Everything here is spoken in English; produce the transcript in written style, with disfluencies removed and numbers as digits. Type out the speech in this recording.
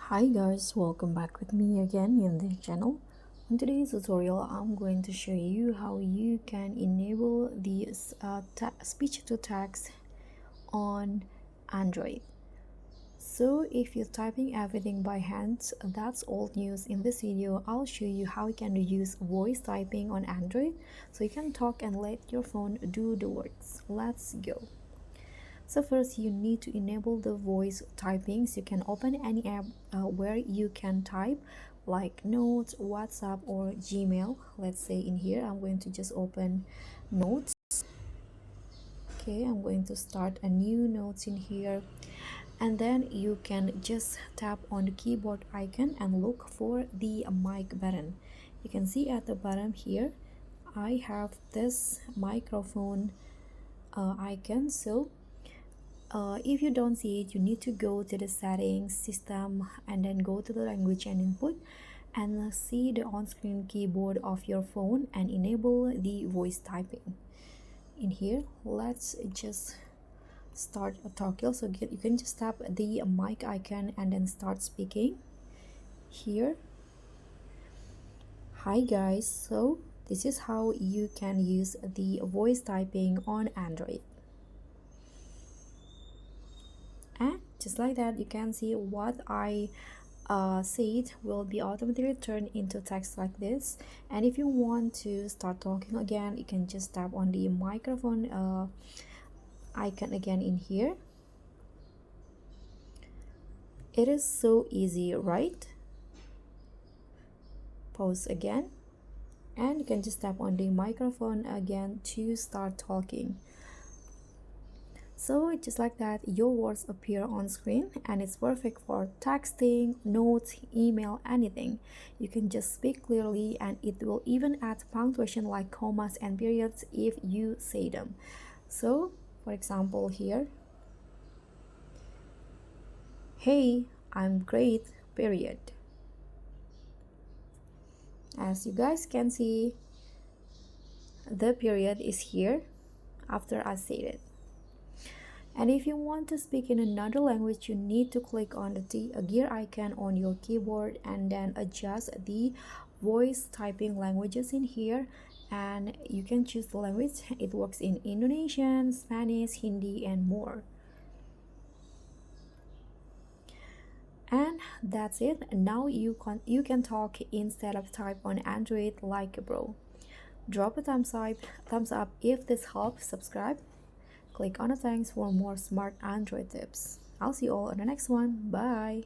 Hi guys, welcome back with me again in this channel. In today's tutorial, I'm going to show you how you can enable the speech to text on Android. So if you're typing everything by hand, that's old news. In this video, I'll show you how you can use voice typing on Android so you can talk and let your phone do the works. Let's go. So first you need to enable the voice typing. So you can open any app where you can type like Notes, WhatsApp or Gmail. Let's say in here I'm going to just open Notes. Okay, I'm going to start a new Notes in here, and then you can just tap on the keyboard icon and look for the mic button. You can see at the bottom here I have this microphone icon. So if you don't see it, you need to go to the settings system and then go to the language and input and see the on-screen keyboard of your phone and enable the voice typing. In here, let's just start a talkie. So you can just tap the mic icon and then start speaking here. Hi guys, so this is how you can use the voice typing on Android. And just like that, you can see what I said will be automatically turned into text like this. And if you want to start talking again, you can just tap on the microphone icon again in here. It is so easy, right? Pause again, and you can just tap on the microphone again to start talking. So just like that, your words appear on screen, and it's perfect for texting, notes, email, anything. You can just speak clearly, and it will even add punctuation like commas and periods if you say them. So for example here, hey, I'm great, period. As you guys can see, the period is here after I said it. And if you want to speak in another language, you need to click on the gear icon on your keyboard and then adjust the voice typing languages in here, and you can choose the language. It works in Indonesian, Spanish, Hindi and more. And that's it. Now you can talk instead of type on Android like a pro. Drop a thumbs up if this helps. Subscribe. Click on the thanks for more smart Android tips. I'll see you all on the next one. Bye.